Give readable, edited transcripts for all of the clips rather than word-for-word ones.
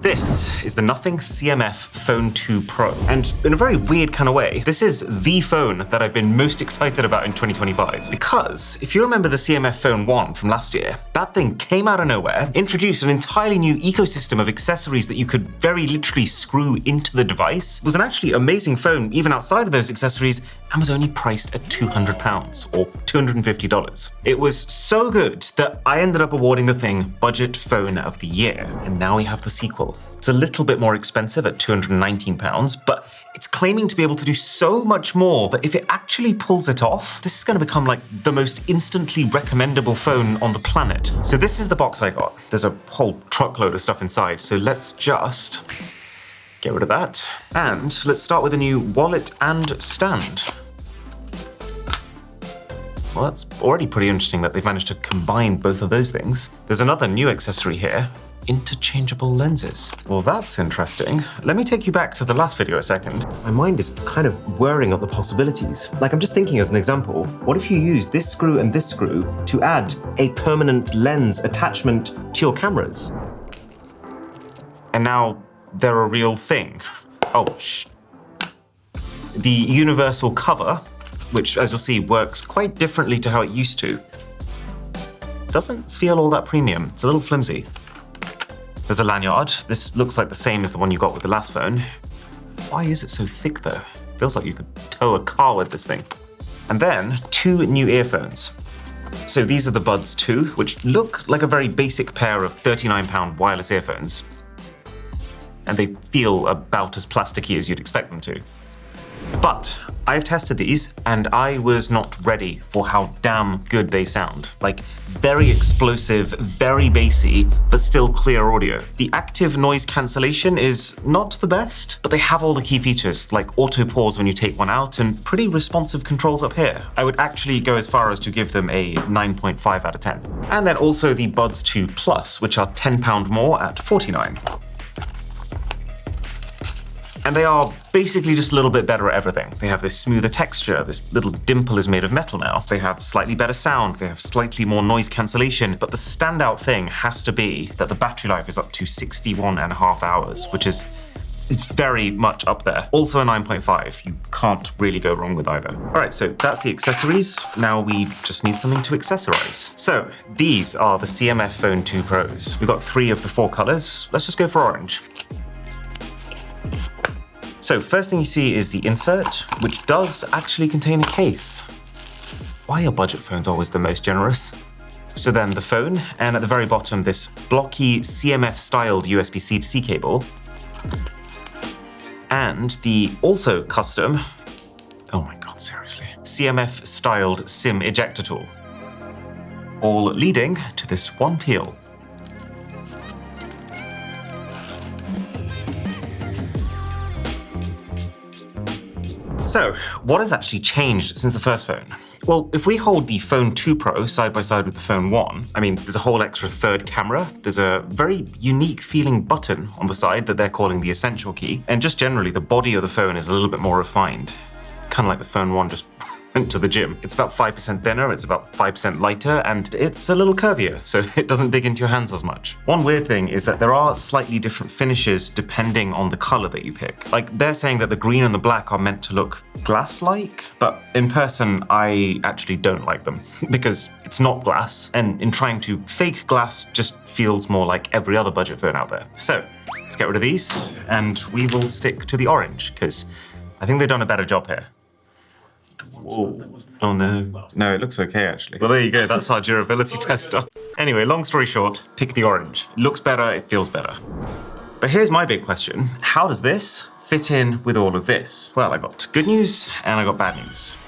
This is the Nothing CMF Phone 2 Pro. And in a very weird kind of way, this is the phone that I've been most excited about in 2025. Because if you remember the CMF Phone 1 from last year, that thing came out of nowhere, introduced an entirely new ecosystem of accessories that you could very literally screw into the device. It was an actually amazing phone even outside of those accessories and was only priced at £200 or $250. It was so good that I ended up awarding the thing Budget Phone of the Year. And now we have the sequel. It's a little bit more expensive at £219, but it's claiming to be able to do so much more that if it actually pulls it off, this is going to become like the most instantly recommendable phone on the planet. So this is the box I got. There's a whole truckload of stuff inside, so let's just get rid of that. And let's start with a new wallet and stand. Well, that's already pretty interesting that they've managed to combine both of those things. There's another new accessory here. Interchangeable lenses. Well, that's interesting. Let me take you back to the last video a second. My mind is kind of whirring at the possibilities. Like, I'm just thinking as an example, what if you use this screw and this screw to add a permanent lens attachment to your cameras? And now they're a real thing. Oh, The universal cover, which as you'll see works quite differently to how it used to, doesn't feel all that premium. It's a little flimsy. There's a lanyard. This looks like the same as the one you got with the last phone. Why is it so thick though? Feels like you could tow a car with this thing. And then two new earphones. So these are the Buds 2, which look like a very basic pair of £39 wireless earphones. And they feel about as plasticky as you'd expect them to. But I've tested these and I was not ready for how damn good they sound. Like, very explosive, very bassy, but still clear audio. The active noise cancellation is not the best, but they have all the key features like auto pause when you take one out and pretty responsive controls up here. I would actually go as far as to give them a 9.5 out of 10. And then also the Buds 2 Plus, which are £10 more at $49. And they are basically just a little bit better at everything. They have this smoother texture, this little dimple is made of metal now. They have slightly better sound, they have slightly more noise cancellation, but the standout thing has to be that the battery life is up to 61.5 hours, which is very much up there. Also a 9.5, you can't really go wrong with either. All right, so that's the accessories. Now we just need something to accessorize. So these are the CMF Phone 2 Pros. We've got 3 of the 4 colors. Let's just go for orange. So first thing you see is the insert, which does actually contain a case. Why are budget phones always the most generous? So then the phone, and at the very bottom, this blocky CMF-styled USB-C to C cable. And the also custom, oh my God, seriously, CMF-styled SIM ejector tool. All leading to this one peel. So, what has actually changed since the first phone? Well, if we hold the Phone 2 Pro side by side with the Phone 1, I mean, there's a whole extra third camera, there's a very unique feeling button on the side that they're calling the Essential key, and just generally the body of the phone is a little bit more refined. Kind of like the Phone 1 just went to the gym. It's about 5% thinner, it's about 5% lighter, and it's a little curvier, so it doesn't dig into your hands as much. One weird thing is that there are slightly different finishes depending on the color that you pick. Like, they're saying that the green and the black are meant to look glass-like, but in person, I actually don't like them because it's not glass, and in trying to fake glass just feels more like every other budget phone out there. So, let's get rid of these, and we will stick to the orange, because I think they've done a better job here. Whoa. Oh no. No, it looks okay actually. Well, there you go, that's our durability test done. Anyway, long story short, pick the orange. It looks better, it feels better. But here's my big question. How does this fit in with all of this? Well, I got good news and I got bad news.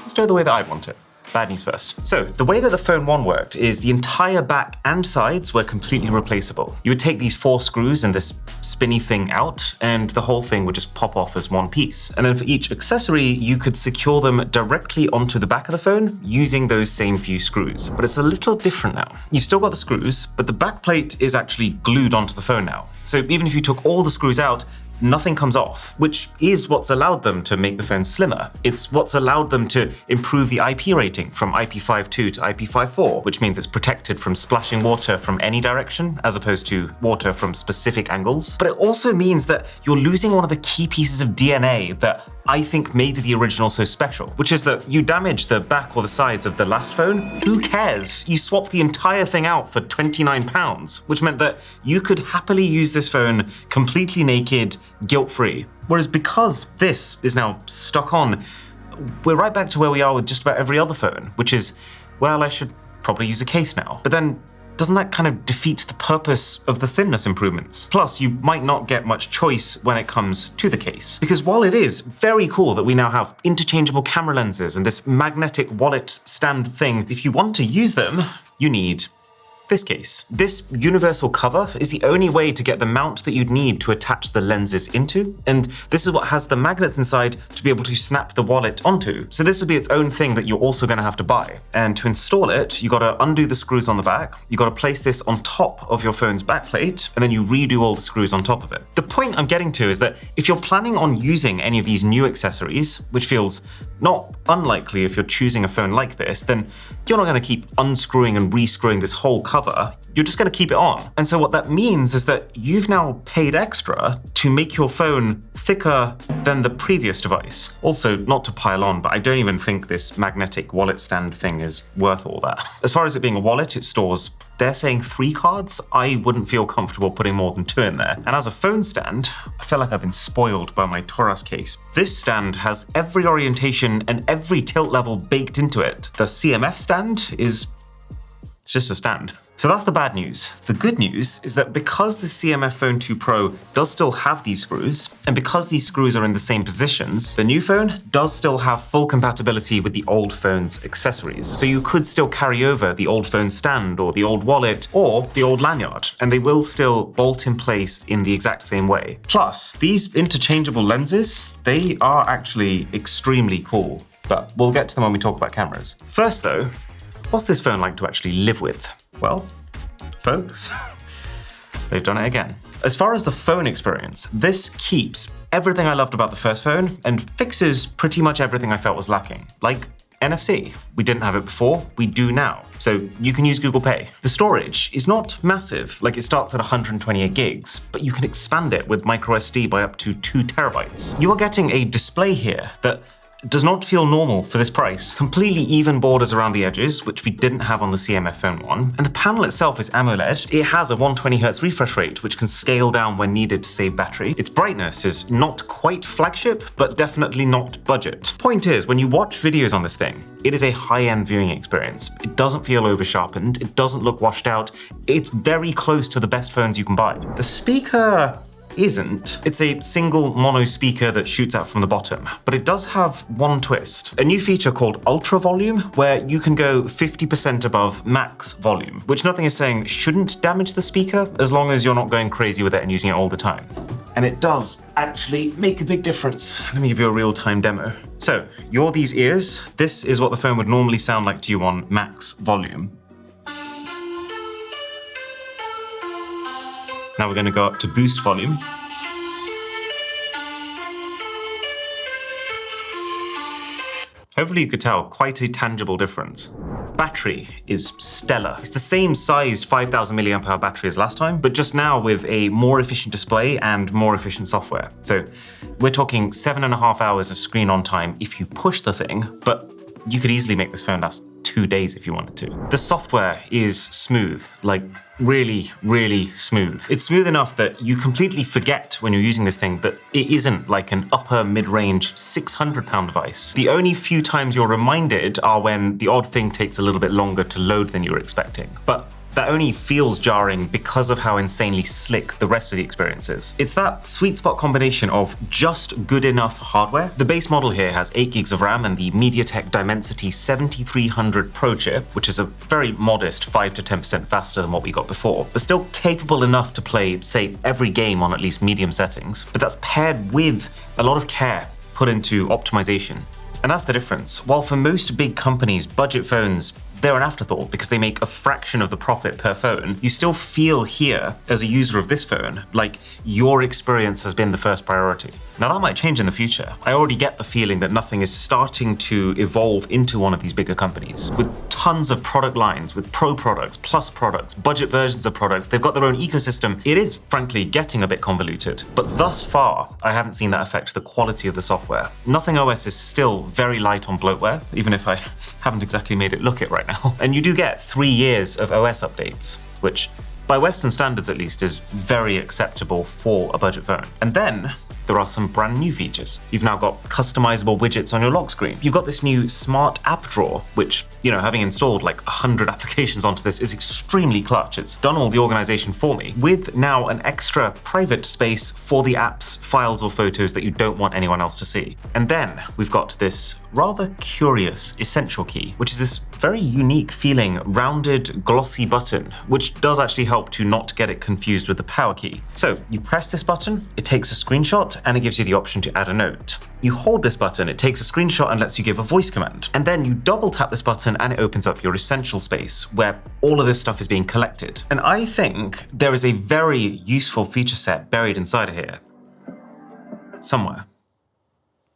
Let's do it the way that I'd want it. Bad news first. So, the way that the Phone 1 worked is the entire back and sides were completely replaceable. You would take these 4 screws and this spinny thing out, and the whole thing would just pop off as one piece. And then for each accessory, you could secure them directly onto the back of the phone using those same few screws. But it's a little different now. You've still got the screws, but the back plate is actually glued onto the phone now. So even if you took all the screws out, nothing comes off, which is what's allowed them to make the phone slimmer. It's what's allowed them to improve the IP rating from IP52 to IP54, which means it's protected from splashing water from any direction, as opposed to water from specific angles. But it also means that you're losing one of the key pieces of DNA that I think made the original so special, which is that you damage the back or the sides of the last phone, who cares? You swap the entire thing out for £29, which meant that you could happily use this phone completely naked, guilt-free. Whereas because this is now stuck on, we're right back to where we are with just about every other phone, which is, well, I should probably use a case now. But then, doesn't that kind of defeat the purpose of the thinness improvements? Plus, you might not get much choice when it comes to the case. Because while it is very cool that we now have interchangeable camera lenses and this magnetic wallet stand thing, if you want to use them, you need this case. This universal cover is the only way to get the mount that you'd need to attach the lenses into, and this is what has the magnets inside to be able to snap the wallet onto. So this would be its own thing that you're also going to have to buy. And to install it, you got to undo the screws on the back, you got to place this on top of your phone's backplate, and then you redo all the screws on top of it. The point I'm getting to is that if you're planning on using any of these new accessories, which feels not unlikely if you're choosing a phone like this, then you're not going to keep unscrewing and rescrewing this whole cover. You're just going to keep it on. And so what that means is that you've now paid extra to make your phone thicker than the previous device. Also, not to pile on, but I don't even think this magnetic wallet stand thing is worth all that. As far as it being a wallet, it stores, they're saying 3 cards. I wouldn't feel comfortable putting more than 2 in there. And as a phone stand, I feel like I've been spoiled by my Taurus case. This stand has every orientation and every tilt level baked into it. The CMF stand it's just a stand. So that's the bad news. The good news is that because the CMF Phone 2 Pro does still have these screws, and because these screws are in the same positions, the new phone does still have full compatibility with the old phone's accessories. So you could still carry over the old phone stand, or the old wallet, or the old lanyard, and they will still bolt in place in the exact same way. Plus, these interchangeable lenses, they are actually extremely cool, but we'll get to them when we talk about cameras. First though, what's this phone like to actually live with? Well, folks, they've done it again. As far as the phone experience, this keeps everything I loved about the first phone and fixes pretty much everything I felt was lacking, like NFC. We didn't have it before, we do now, so you can use Google Pay. The storage is not massive, like it starts at 128 gigs, but you can expand it with microSD by up to 2 terabytes. You are getting a display here that does not feel normal for this price. Completely even borders around the edges, which we didn't have on the CMF Phone 1. And the panel itself is AMOLED. It has a 120Hz refresh rate, which can scale down when needed to save battery. Its brightness is not quite flagship, but definitely not budget. Point is, when you watch videos on this thing, it is a high-end viewing experience. It doesn't feel over-sharpened, it doesn't look washed out. It's very close to the best phones you can buy. The speaker isn't. It's a single mono speaker that shoots out from the bottom, but it does have one twist. A new feature called Ultra Volume, where you can go 50% above max volume, which nothing is saying shouldn't damage the speaker as long as you're not going crazy with it and using it all the time. And it does actually make a big difference. Let me give you a real-time demo. So, you're these ears. This is what the phone would normally sound like to you on max volume. Now we're going to go up to boost volume. Hopefully you could tell quite a tangible difference. Battery is stellar. It's the same sized 5000 mAh battery as last time, but just now with a more efficient display and more efficient software. So we're talking 7.5 hours of screen on time if you push the thing, but you could easily make this phone last 2 days if you wanted to. The software is smooth, like really, really smooth. It's smooth enough that you completely forget when you're using this thing that it isn't like an upper mid-range £600 device. The only few times you're reminded are when the odd thing takes a little bit longer to load than you were expecting. But that only feels jarring because of how insanely slick the rest of the experience is. It's that sweet spot combination of just good enough hardware. The base model here has 8 gigs of RAM and the MediaTek Dimensity 7300 Pro chip, which is a very modest 5 to 10% faster than what we got before, but still capable enough to play, say, every game on at least medium settings. But that's paired with a lot of care put into optimization. And that's the difference. While for most big companies, budget phones they're an afterthought because they make a fraction of the profit per phone. You still feel here, as a user of this phone, like your experience has been the first priority. Now that might change in the future. I already get the feeling that Nothing is starting to evolve into one of these bigger companies with tons of product lines, with pro products, plus products, budget versions of products. They've got their own ecosystem. It is, frankly, getting a bit convoluted. But thus far, I haven't seen that affect the quality of the software. Nothing OS is still very light on bloatware, even if I haven't exactly made it look it right now. And you do get 3 years of OS updates, which by Western standards at least is very acceptable for a budget phone. And then there are some brand new features. You've now got customizable widgets on your lock screen. You've got this new smart app drawer, which, having installed like 100 applications onto this is extremely clutch. It's done all the organization for me, with now an extra private space for the apps, files, or photos that you don't want anyone else to see. And then we've got this rather curious essential key, which is this very unique feeling rounded glossy button, which does actually help to not get it confused with the power key. So you press this button, it takes a screenshot, and it gives you the option to add a note. You hold this button, it takes a screenshot and lets you give a voice command. And then you double tap this button and it opens up your essential space where all of this stuff is being collected. And I think there is a very useful feature set buried inside of here. Somewhere.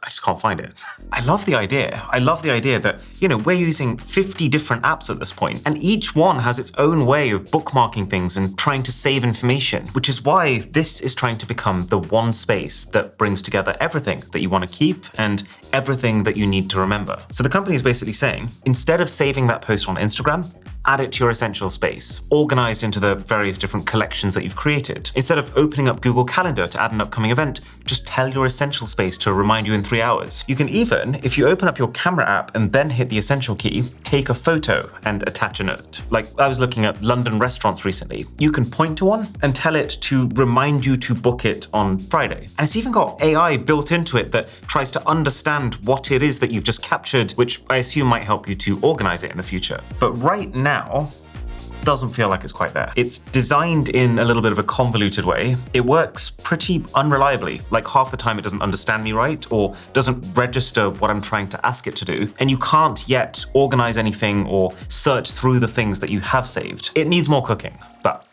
I just can't find it. I love the idea. I love the idea that, we're using 50 different apps at this point, and each one has its own way of bookmarking things and trying to save information, which is why this is trying to become the one space that brings together everything that you want to keep and everything that you need to remember. So the company is basically saying, instead of saving that post on Instagram, add it to your essential space, organized into the various different collections that you've created. Instead of opening up Google Calendar to add an upcoming event, just tell your essential space to remind you in 3 hours. You can even, if you open up your camera app and then hit the essential key, take a photo and attach a note. Like I was looking at London restaurants recently. You can point to one and tell it to remind you to book it on Friday. And it's even got AI built into it that tries to understand what it is that you've just captured, which I assume might help you to organize it in the future. But right now, doesn't feel like it's quite there. It's designed in a little bit of a convoluted way. It works pretty unreliably. Like half the time it doesn't understand me right or doesn't register what I'm trying to ask it to do. And you can't yet organize anything or search through the things that you have saved. It needs more cooking, but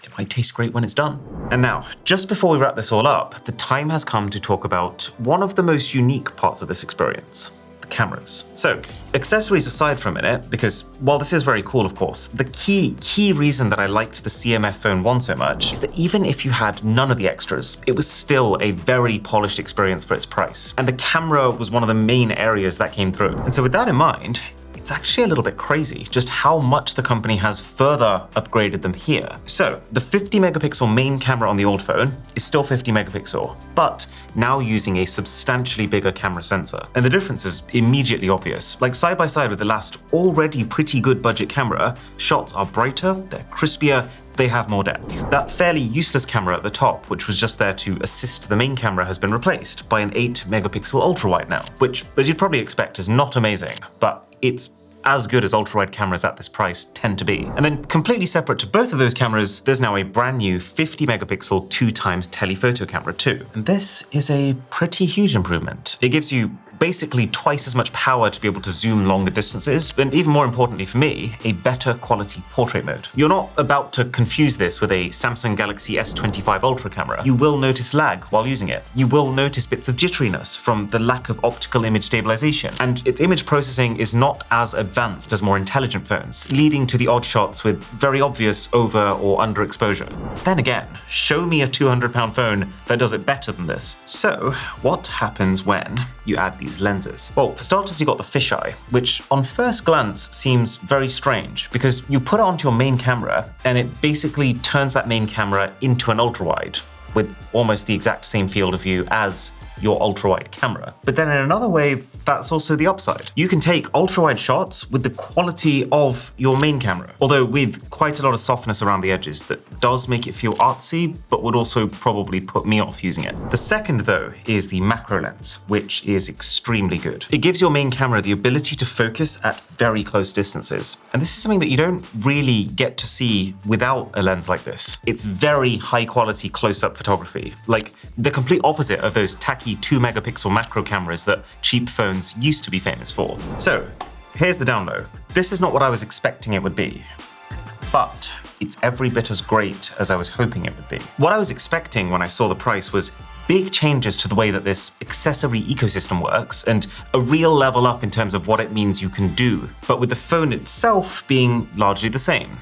it might taste great when it's done. And now, just before we wrap this all up, the time has come to talk about one of the most unique parts of this experience. Cameras. So, accessories aside for a minute, because while this is very cool, of course, the key reason that I liked the CMF Phone 1 so much is that even if you had none of the extras, it was still a very polished experience for its price. And the camera was one of the main areas that came through. And so with that in mind, it's actually a little bit crazy just how much the company has further upgraded them here. So the 50 megapixel main camera on the old phone is still 50 megapixel, but now using a substantially bigger camera sensor. And the difference is immediately obvious. Like side by side with the last already pretty good budget camera, shots are brighter, they're crispier, they have more depth. That fairly useless camera at the top, which was just there to assist the main camera, has been replaced by an 8 megapixel ultra-wide now, which, as you'd probably expect, is not amazing, but it's as good as ultra-wide cameras at this price tend to be. And then completely separate to both of those cameras, there's now a brand new 50 megapixel 2x telephoto camera too. And this is a pretty huge improvement. It gives you basically twice as much power to be able to zoom longer distances, and even more importantly for me, a better quality portrait mode. You're not about to confuse this with a Samsung Galaxy S25 Ultra camera. You will notice lag while using it. You will notice bits of jitteriness from the lack of optical image stabilization, and its image processing is not as advanced as more intelligent phones, leading to the odd shots with very obvious over or underexposure. Then again, show me a £200 phone that does it better than this. So, what happens when you add these lenses? Well, for starters, you got the fisheye, which on first glance seems very strange because you put it onto your main camera and it basically turns that main camera into an ultra-wide with almost the exact same field of view as your ultra-wide camera. But then in another way, that's also the upside. You can take ultra-wide shots with the quality of your main camera, although with quite a lot of softness around the edges that does make it feel artsy, but would also probably put me off using it. The second, though, is the macro lens, which is extremely good. It gives your main camera the ability to focus at very close distances. And this is something that you don't really get to see without a lens like this. It's very high quality close-up photography, like the complete opposite of those tacky 2 megapixel macro cameras that cheap phones used to be famous for. So here's the down low. This is not what I was expecting it would be, but it's every bit as great as I was hoping it would be. What I was expecting when I saw the price was big changes to the way that this accessory ecosystem works and a real level up in terms of what it means you can do, but with the phone itself being largely the same.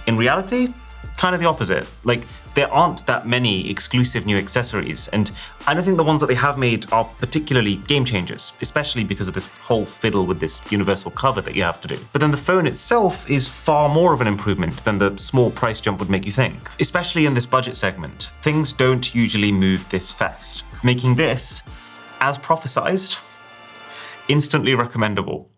In reality, kind of the opposite. Like, there aren't that many exclusive new accessories, and I don't think the ones that they have made are particularly game changers, especially because of this whole fiddle with this universal cover that you have to do. But then the phone itself is far more of an improvement than the small price jump would make you think. Especially in this budget segment, things don't usually move this fast, making this, as prophesized, instantly recommendable.